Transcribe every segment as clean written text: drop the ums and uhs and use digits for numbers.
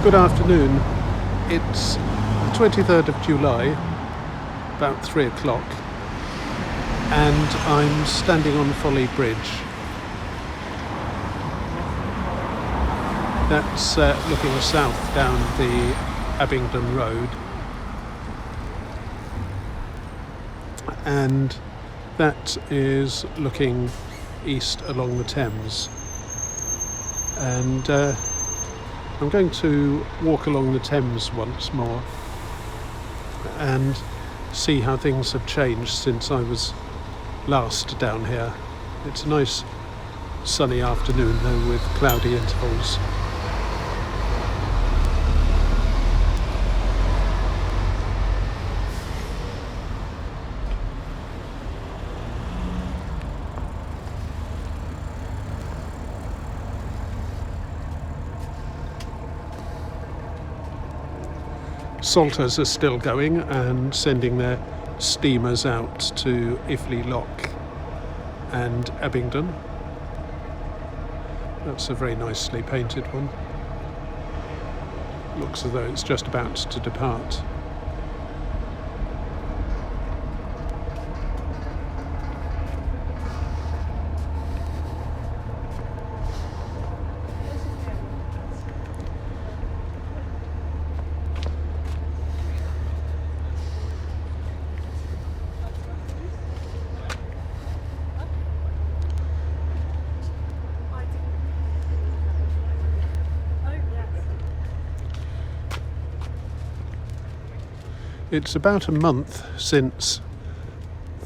Good afternoon. It's the 23rd of July, about 3 o'clock, and I'm standing on Folly Bridge. That's looking south down the Abingdon Road, and that is looking east along the Thames. And I'm going to walk along the Thames once more and see how things have changed since I was last down here. It's a nice sunny afternoon though, with cloudy intervals. Salters are still going and sending their steamers out to Iffley Lock and Abingdon. That's a very nicely painted one. Looks as though it's just about to depart. It's about a month since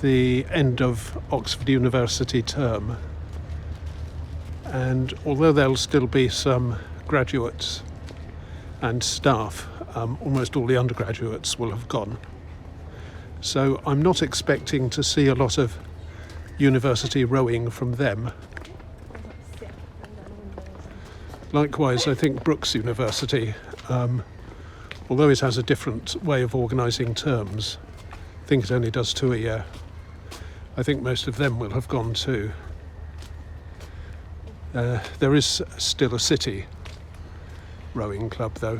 the end of Oxford University term, and although there'll still be some graduates and staff, almost all the undergraduates will have gone. So I'm not expecting to see a lot of university rowing from them. Likewise, I think Brookes University, although it has a different way of organising terms, I think it only does 2 a year. I think most of them will have gone too. There is still a city rowing club though.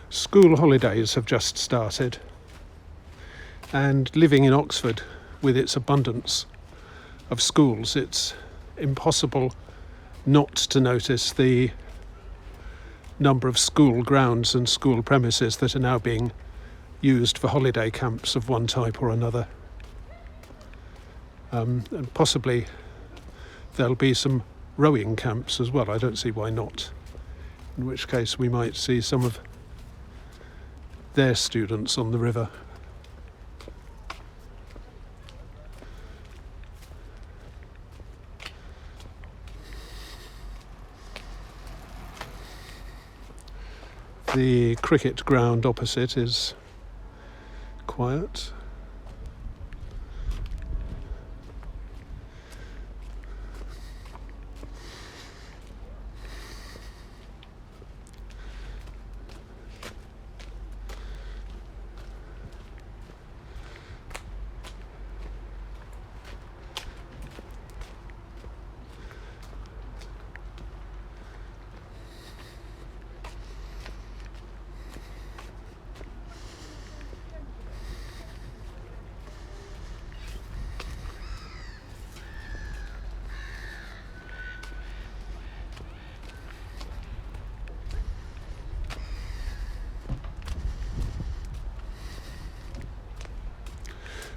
School holidays have just started, and living in Oxford with its abundance of schools, it's impossible not to notice the number of school grounds and school premises that are now being used for holiday camps of one type or another. And possibly there'll be some rowing camps as well. I don't see why not, in which case we might see some of their students on the river. The cricket ground opposite is quiet.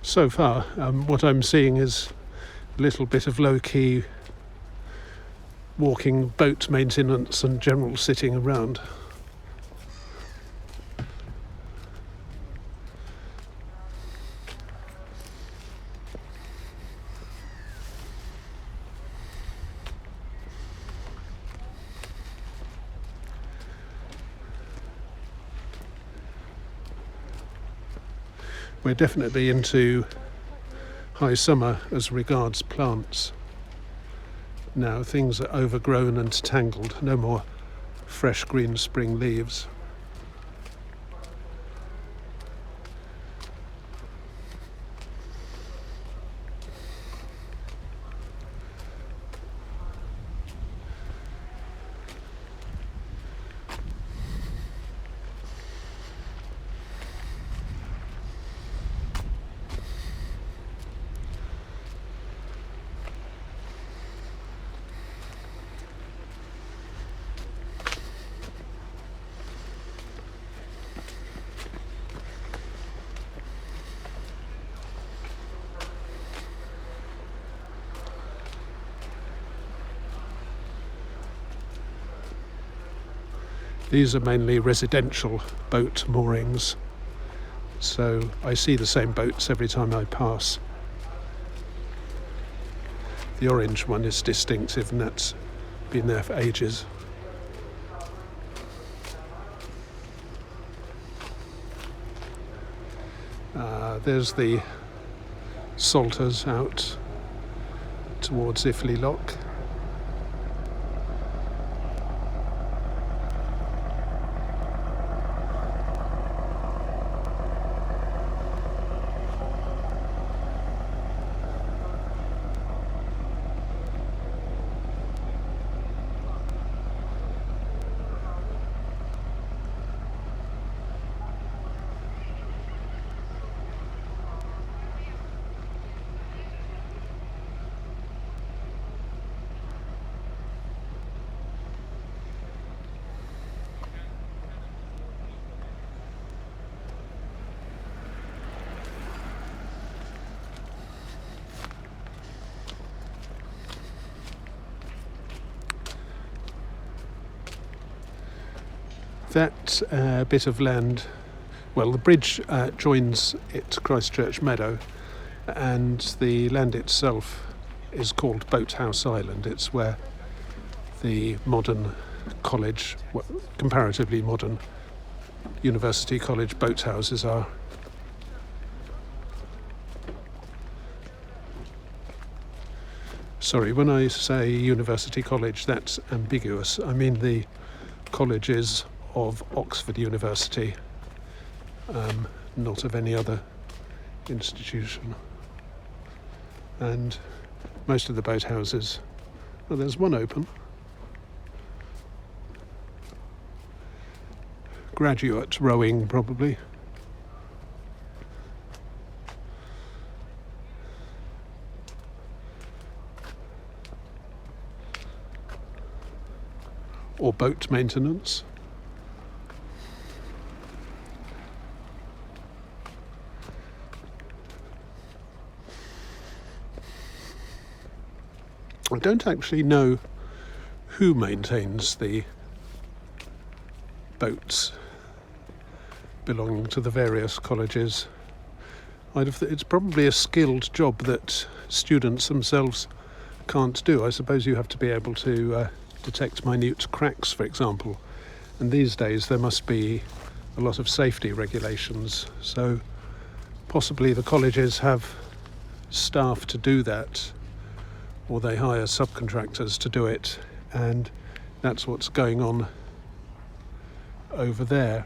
So far, what I'm seeing is a little bit of low-key walking boat maintenance and general sitting around. We're definitely into high summer as regards plants. Now things are overgrown and tangled, no more fresh green spring leaves. These are mainly residential boat moorings, so I see the same boats every time I pass. The orange one is distinctive, and that's been there for ages. There's the salters out towards Iffley Lock. That bit of land, well, the bridge joins it Christchurch Meadow, and the land itself is called Boathouse Island. It's where the modern college, comparatively modern university college boathouses are. Sorry, when I say university college, that's ambiguous. I mean the colleges of Oxford University, not of any other institution. And most of the boathouses, well, there's one open. Graduate rowing, probably. Or boat maintenance. I don't actually know who maintains the boats belonging to the various colleges. It's probably a skilled job that students themselves can't do. I suppose you have to be able to detect minute cracks, for example. And these days there must be a lot of safety regulations. So possibly the colleges have staff to do that, or they hire subcontractors to do it, and that's what's going on over there,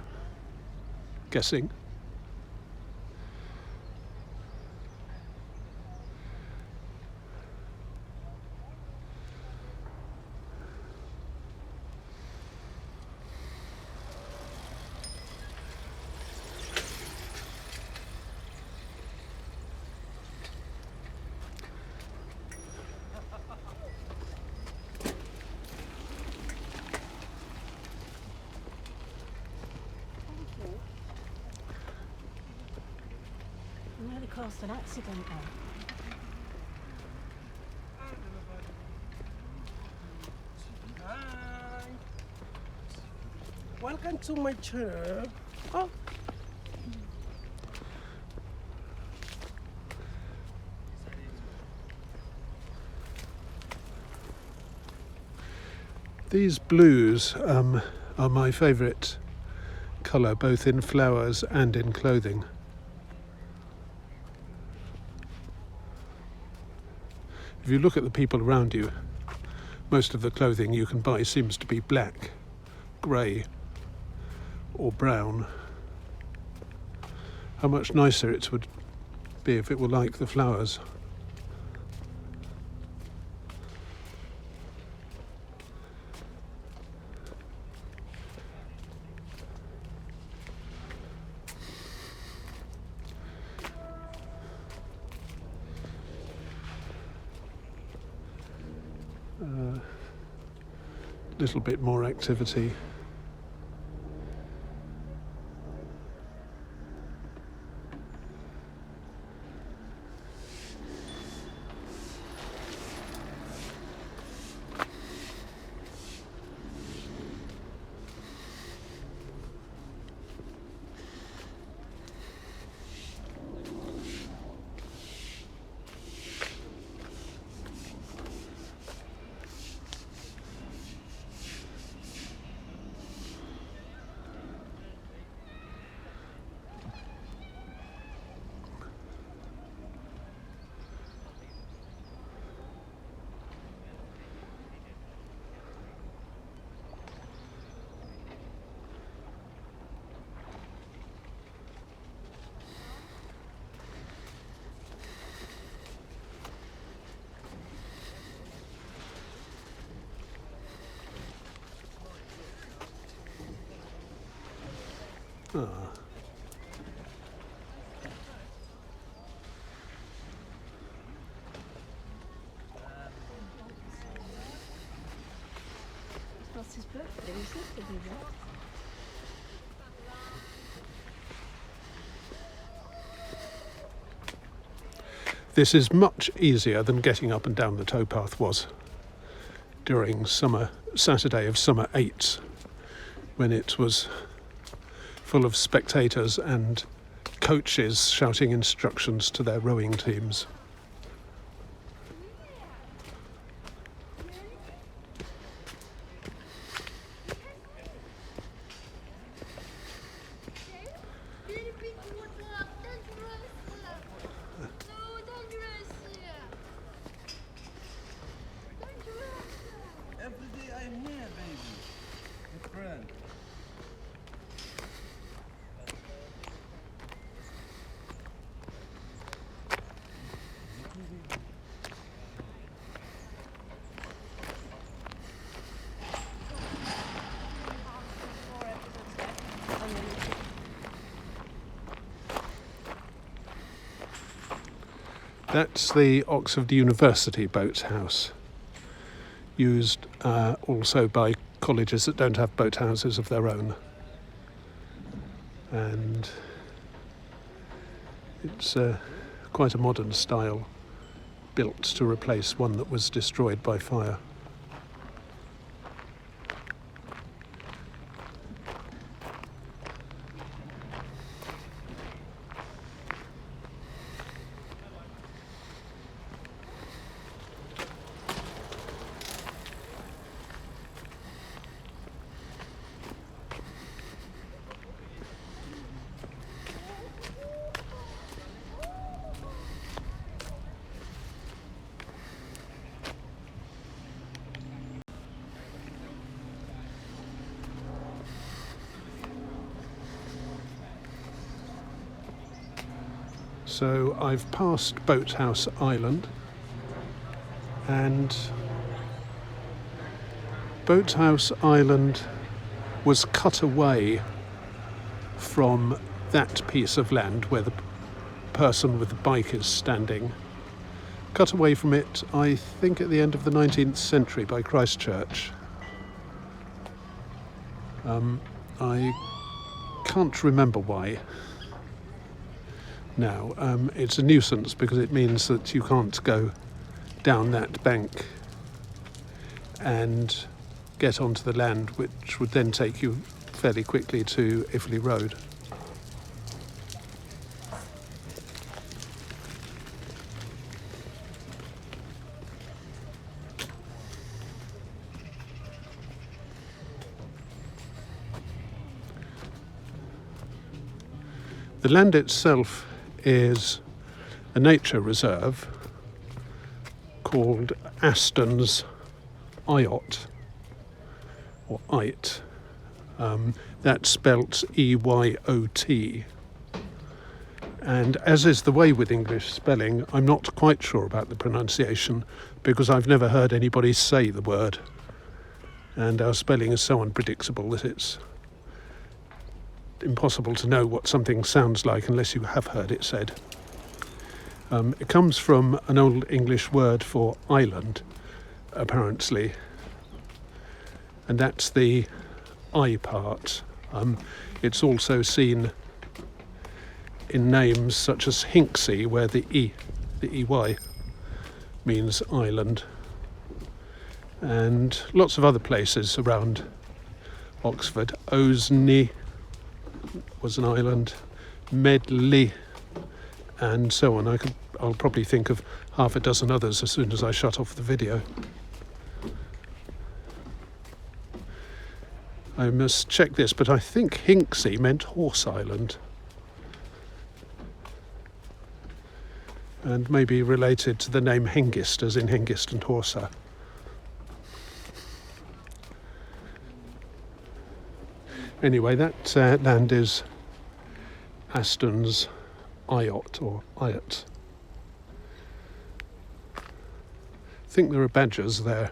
guessing. Nearly caused an accident there. Hi. Welcome to my channel. Oh. These blues are my favourite colour, both in flowers and in clothing. if you look at the people around you, most of the clothing you can buy seems to be black, grey or brown. How much nicer it would be if it were like the flowers. Little bit more activity. Ah. It's not his birthday, is it? To do that? This is much easier than getting up and down the towpath was during Saturday of summer 8, when it was full of spectators and coaches shouting instructions to their rowing teams. Every day I'm here, baby. With friend. That's the Oxford University boathouse, used also by colleges that don't have boathouses of their own. And it's quite a modern style, built to replace one that was destroyed by fire. So I've passed Boathouse Island, and Boathouse Island was cut away from that piece of land where the person with the bike is standing. Cut away from it, I think, at the end of the 19th century by Christchurch. I can't remember why. Now, it's a nuisance because it means that you can't go down that bank and get onto the land, which would then take you fairly quickly to Iffley Road. The land itself is a nature reserve, called Aston's Eyot, or Eyot. That's spelt E-Y-O-T. And as is the way with English spelling, I'm not quite sure about the pronunciation because I've never heard anybody say the word. And our spelling is so unpredictable that it's impossible to know what something sounds like unless you have heard it said. It comes from an old English word for island, apparently, and that's the I part. It's also seen in names such as Hinksey, where the EY means island, and lots of other places around Oxford. Osney was an island, Medley, and so on. I'll probably think of half a dozen others as soon as I shut off the video. I must check this, but I think Hinksey meant Horse Island, and maybe related to the name Hengist, as in Hengist and Horsa. Anyway, that land is Aston's Eyot, or Eyot. I think there are badgers there.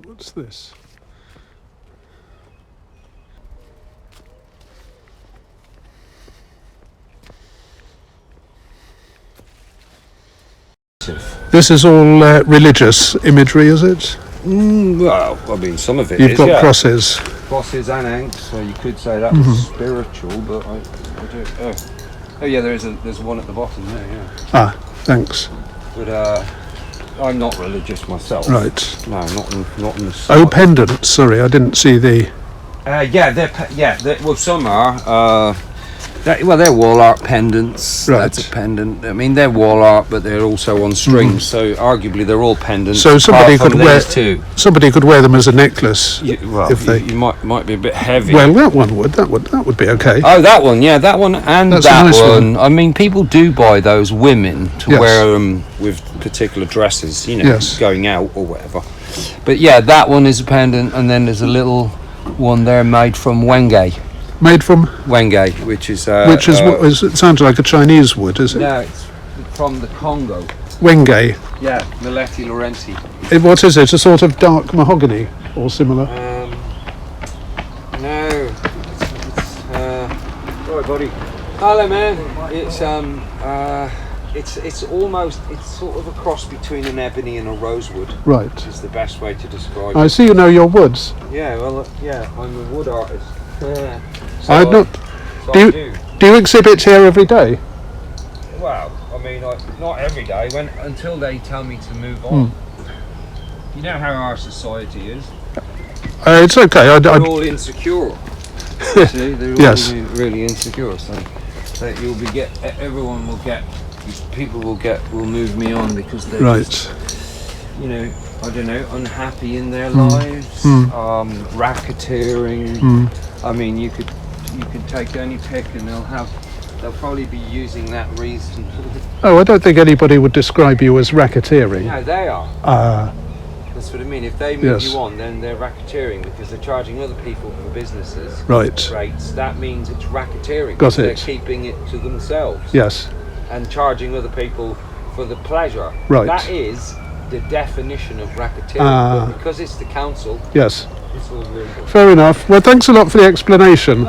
What's this? This is all religious imagery, is it? Well, I mean, some of it You've is, got yeah. crosses. Crosses and anks, so you could say that was spiritual, but I don't. Oh yeah, there's one at the bottom there, yeah. Ah, thanks. But I'm not religious myself. Right. No, not in the. Oh, pendants. Sorry, I didn't see the. Well, some are. They're wall art pendants. Right. That's a pendant. I mean, they're wall art, but they're also on strings. So arguably, they're all pendants. So somebody apart could from wear. these two. Somebody could wear them as a necklace. You might be a bit heavy. Well, that one would. That would be okay. Oh, that one, yeah, that one, and That's a that nice one. one. I mean, people do buy those women to Yes. wear them with particular dresses, you know, Yes. going out or whatever. But yeah, that one is a pendant, and then there's a little one there made from wenge, Made from. which is It sounds like a Chinese wood, is it? no, it's from the Congo. Wenge. Yeah, Mileti Lorenzi. What is it? A sort of dark mahogany or similar? Alright, buddy. Hello, man. It's almost, it's sort of a cross between an ebony and a rosewood. Right. Is the best way to describe I it. see you know your woods. Yeah, well, yeah, I'm a wood artist. So I've not. so Do I you, do you exhibit here every day? Well, I mean, not every day. Until they tell me to move on. You know how our society is. It's okay. They're all insecure. You see, they're all Yes. really insecure. So that everyone will get. People will move me on because they're just, right. you know, I don't know, unhappy in their lives, racketeering. I mean, you could take any pick and they'll probably be using that reason. Oh, I don't think anybody would describe you as racketeering. No, they are. That's what I mean. If they move Yes. you on, then they're racketeering because they're charging other people for businesses Right. rates. That means it's racketeering. Got They're it. keeping it to themselves. Yes. And charging other people for the pleasure. Right. That is the definition of racketeering. But because it's the council, Yes. it's all legal. Fair enough. Well, thanks a lot for the explanation.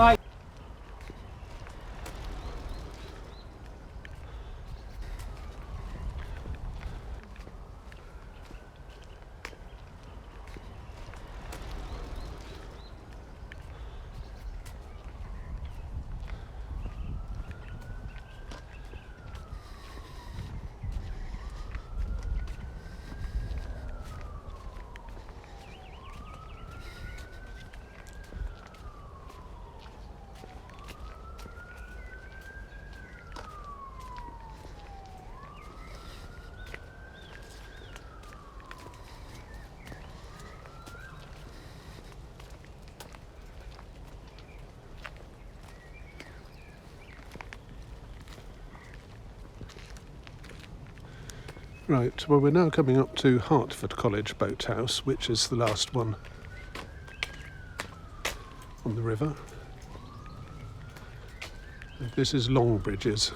Right, well, we're now coming up to Hertford College Boathouse, which is the last one on the river. And this is Longbridge's.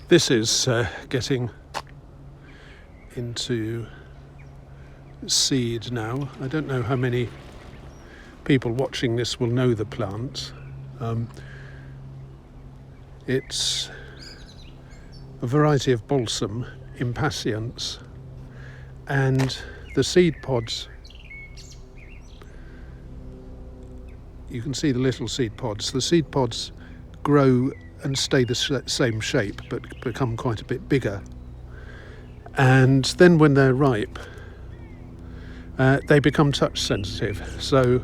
This is getting into seed now. I don't know how many people watching this will know the plant. It's a variety of balsam, impatiens, And the seed pods, you can see the little seed pods. The seed pods grow and stay the same shape but become quite a bit bigger. And then when they're ripe, they become touch sensitive. So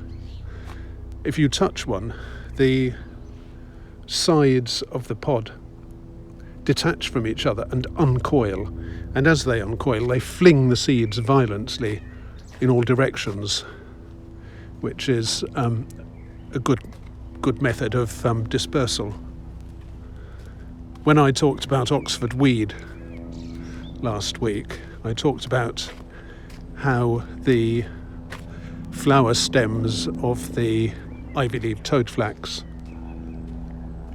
if you touch one, the sides of the pod detach from each other and uncoil. And as they uncoil, they fling the seeds violently in all directions, which is a good method of dispersal. When I talked about Oxford weed last week, I talked about how the flower stems of the ivy-leaved toadflax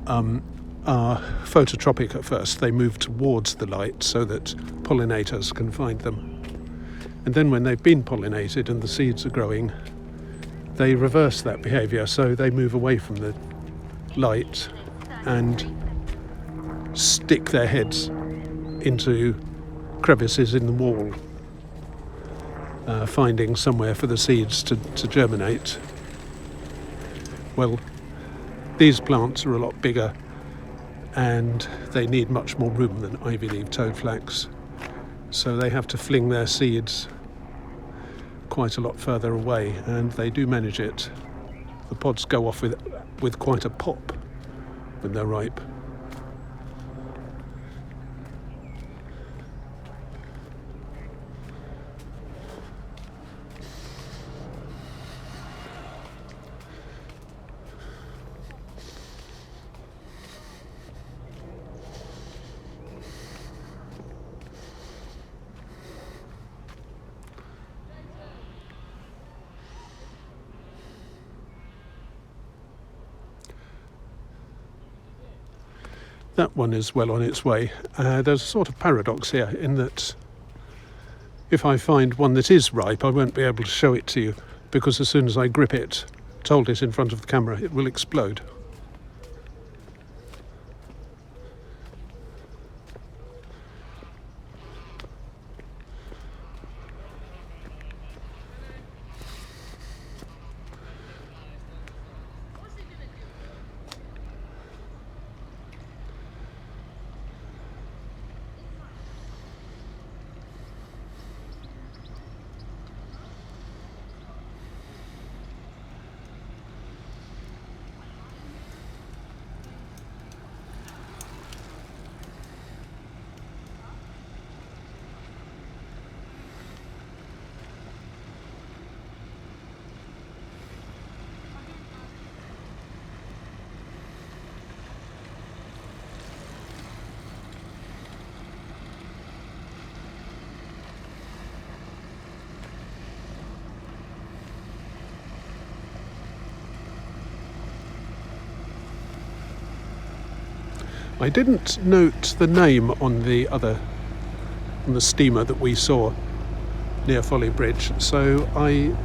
are phototropic at first. They move towards the light so that pollinators can find them. And then when they've been pollinated and the seeds are growing, they reverse that behaviour, so they move away from the light and stick their heads into crevices in the wall, finding somewhere for the seeds to germinate. Well, these plants are a lot bigger and they need much more room than ivy-leaved toadflax, so they have to fling their seeds quite a lot further away, and they do manage it. The pods go off with quite a pop when they're ripe. That one is well on its way. There's a sort of paradox here in that if I find one that is ripe, I won't be able to show it to you, because as soon as I grip it, hold it in front of the camera, it will explode. I didn't note the name on the steamer that we saw near Folly Bridge, so I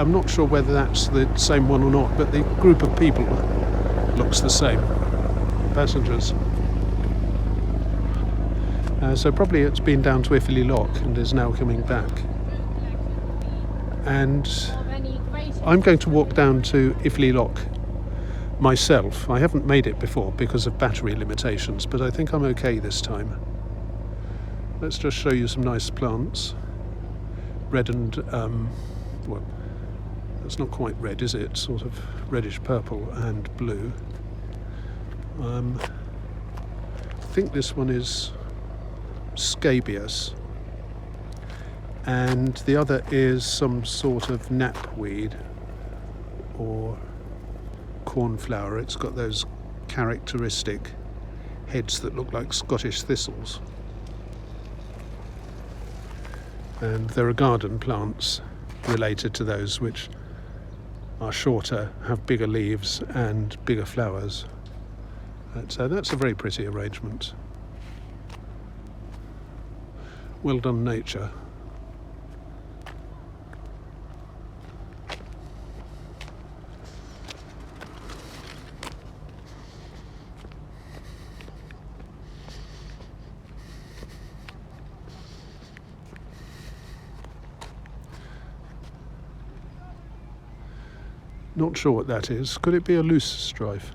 am not sure whether that's the same one or not, but the group of people looks the same. Passengers. So probably it's been down to Iffley Lock and is now coming back. And I'm going to walk down to Iffley Lock myself. I haven't made it before because of battery limitations, but I think I'm okay this time. Let's just show you some nice plants. Red and, well, it's not quite red, is it? Sort of reddish purple and blue. I think this one is scabious, and the other is some sort of knapweed or cornflower. It's got those characteristic heads that look like Scottish thistles. And there are garden plants related to those which are shorter, have bigger leaves and bigger flowers. So that's a very pretty arrangement. Well done, nature. Not sure what that is. Could it be a loose strife?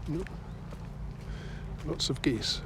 Nope. Lots of geese.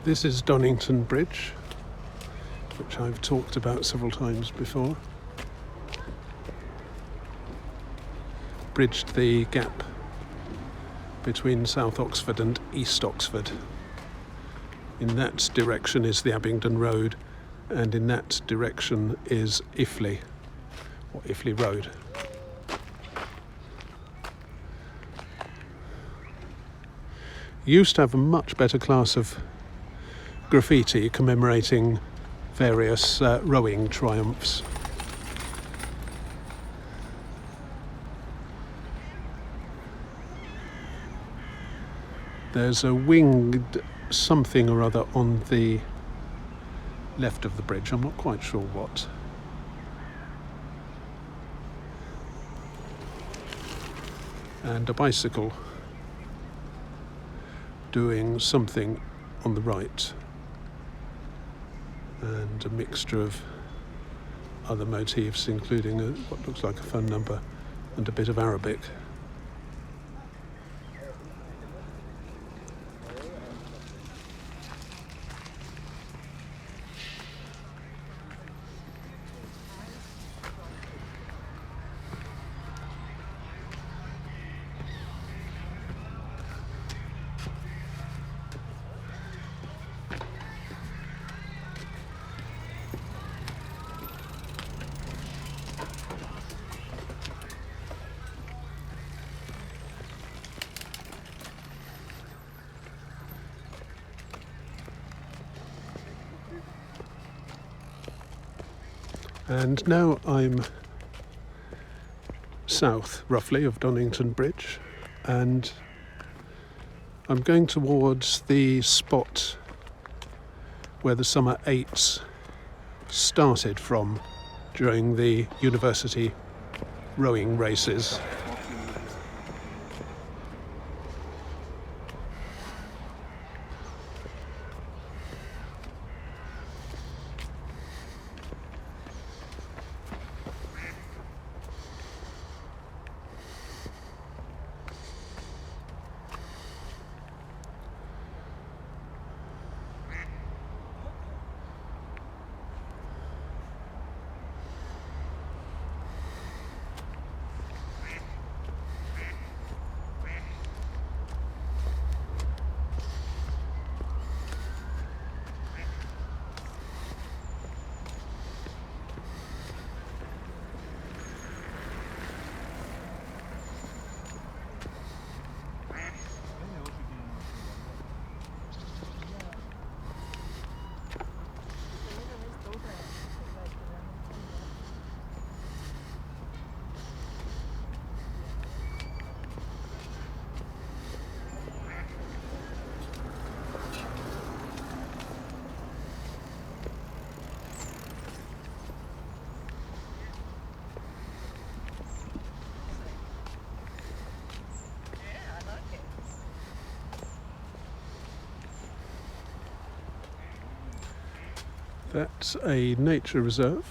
This is Donington Bridge, which I've talked about several times before. Bridged the gap between South Oxford and East Oxford. In that direction is the Abingdon Road, and in that direction is Iffley, or Iffley Road. Used to have a much better class of graffiti commemorating various rowing triumphs. There's a winged something or other on the left of the bridge. I'm not quite sure what. And a bicycle doing something on the right. And a mixture of other motifs, including what looks like a phone number and a bit of Arabic. And now I'm south, roughly, of Donington Bridge, and I'm going towards the spot where the Summer 8s started from during the university rowing races. That's a nature reserve.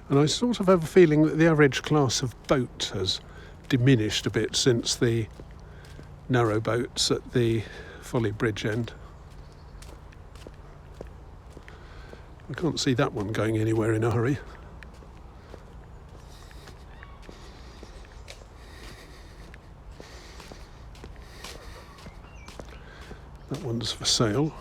And I sort of have a feeling that the average class of boat has diminished a bit since the narrow boats at the Folly Bridge end. I can't see that one going anywhere in a hurry. That one's for sale.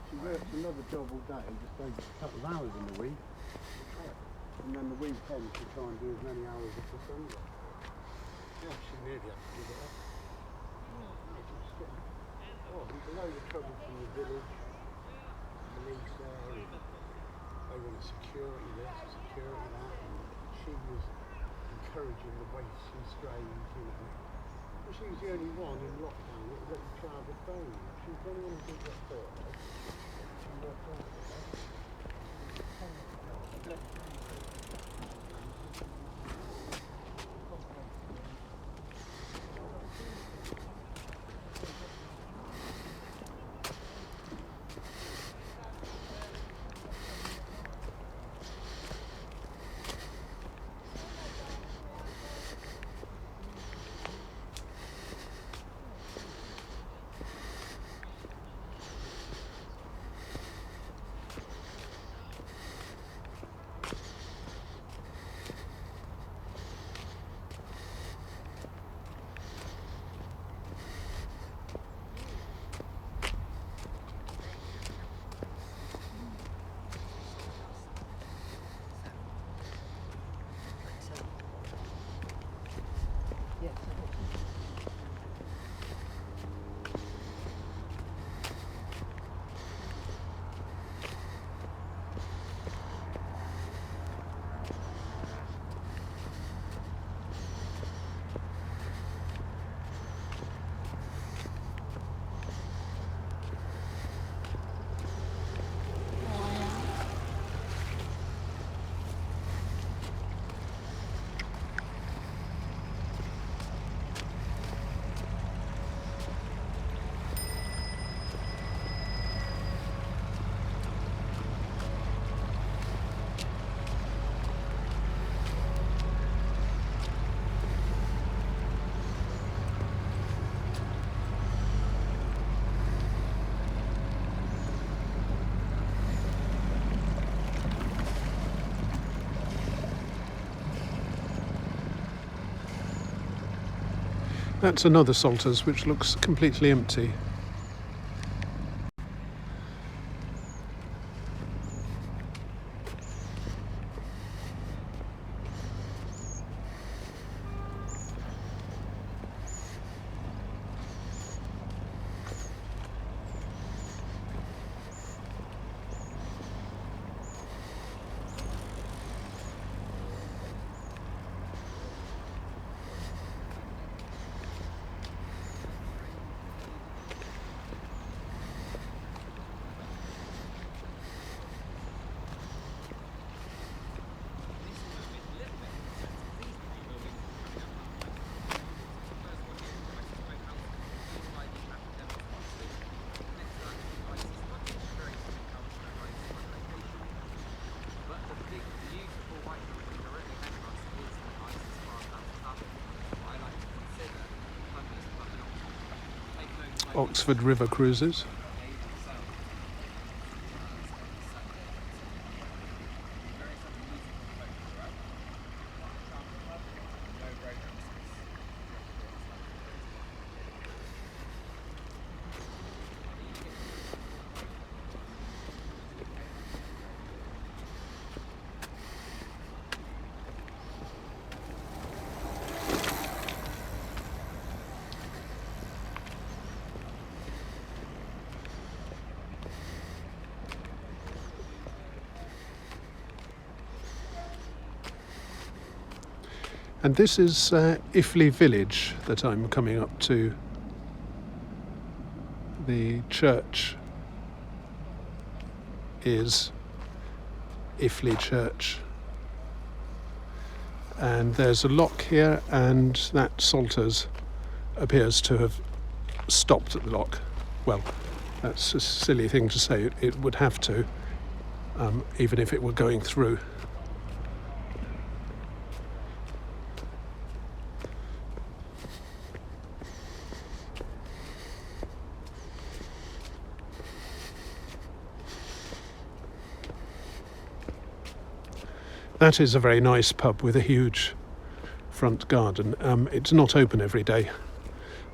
She works another job all day, just takes a couple of hours in the week. And then the weekend she try and do as many hours as the Sunday. Yeah, she nearly has to give it up. Oh, there's a load of trouble from the village, police there, and they want security this, security that, and she was encouraging the waifs and strays, you know. But she was the only one in lockdown that was ever charged a phone. She was the only one who did that for her. She worked out for her. That's another Salters which looks completely empty. Oxford River Cruises. And this is Iffley village that I'm coming up to. The church is Iffley Church. And there's a lock here, and that Salters appears to have stopped at the lock. Well, that's a silly thing to say. It would have to, even if it were going through. That is a very nice pub with a huge front garden. It's not open every day,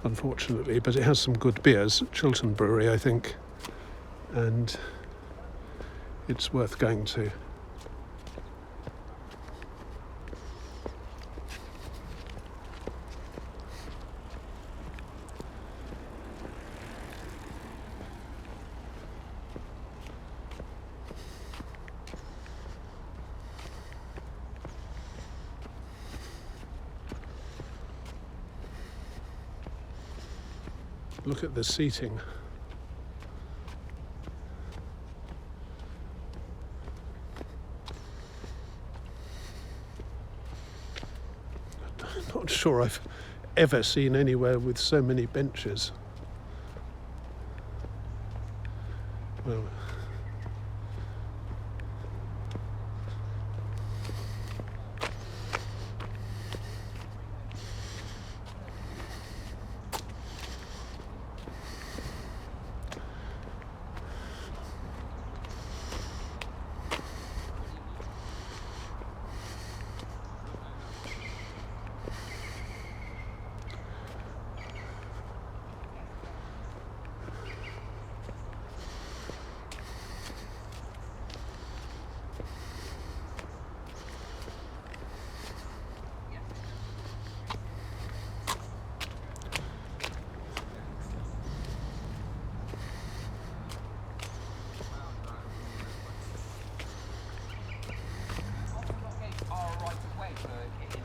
unfortunately, but it has some good beers. Chiltern Brewery, I think, and it's worth going to. Look at the seating. I'm not sure I've ever seen anywhere with so many benches. Well,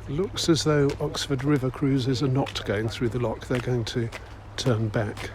looks as though Oxford River cruises are not going through the lock. They're going to turn back.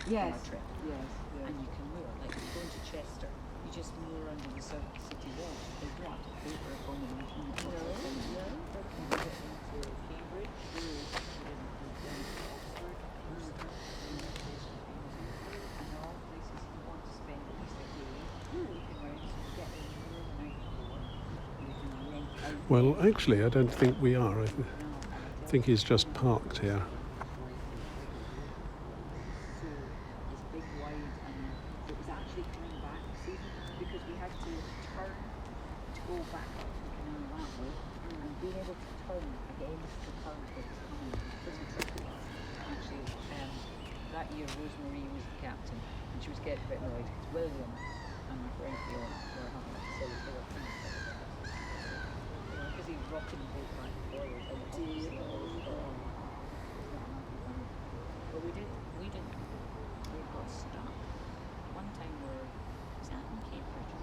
Yes, yes. And you can moor, like if you're going to Chester, you just moor under the city wall. They want to pay for accommodation. You can get into Cambridge, you can get into Oxford, and all places. Well, actually, I don't think we are. I think he's just parked here. So it's big, wide, and it was actually coming back, see, because we had to turn to go back up the canal that way, and being able to turn against the current that was coming was pretty tricky. Actually, that year Rosemary was the captain, and she was getting a bit annoyed because William and my friend Fiona were having to say they were kind of because he was rocking the boat back and forward, and obviously always got but we got stuck. One time was that in Cambridge?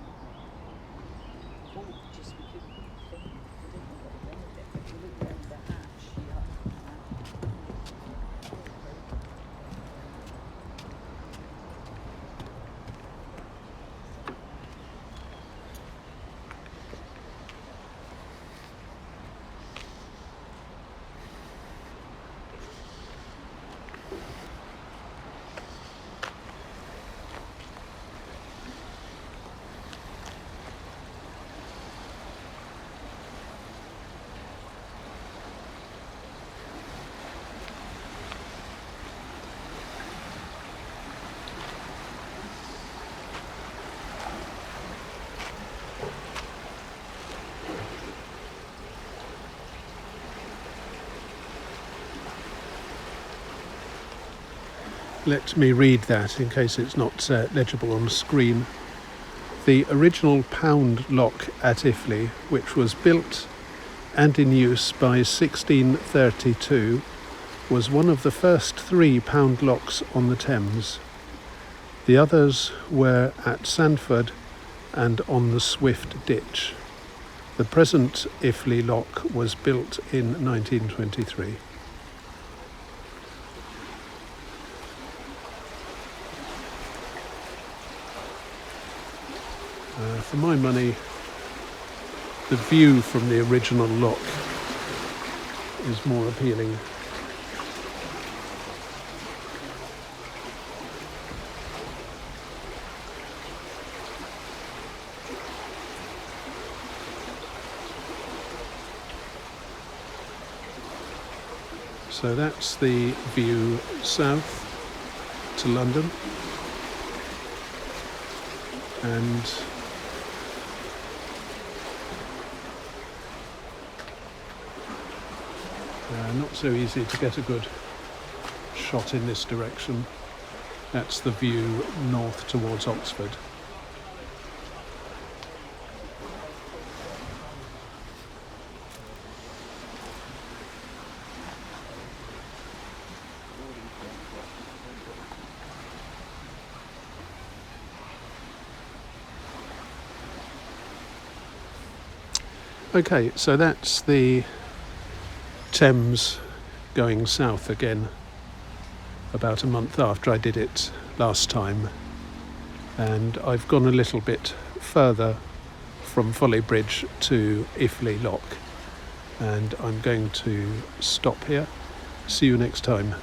Boat just, we couldn't put the thing, we didn't know what to do with it, but we looked down the hatch, Let me read that in case it's not legible on screen. The original pound lock at Iffley, which was built and in use by 1632, was one of the first 3 pound locks on the Thames. The others were at Sandford and on the Swift Ditch. The present Iffley Lock was built in 1923. For my money, the view from the original lock is more appealing. So that's the view south to London, and not so easy to get a good shot in this direction. That's the view north towards Oxford. Okay, so that's the Thames going south again, about a month after I did it last time, and I've gone a little bit further from Folly Bridge to Iffley Lock, and I'm going to stop here. See you next time.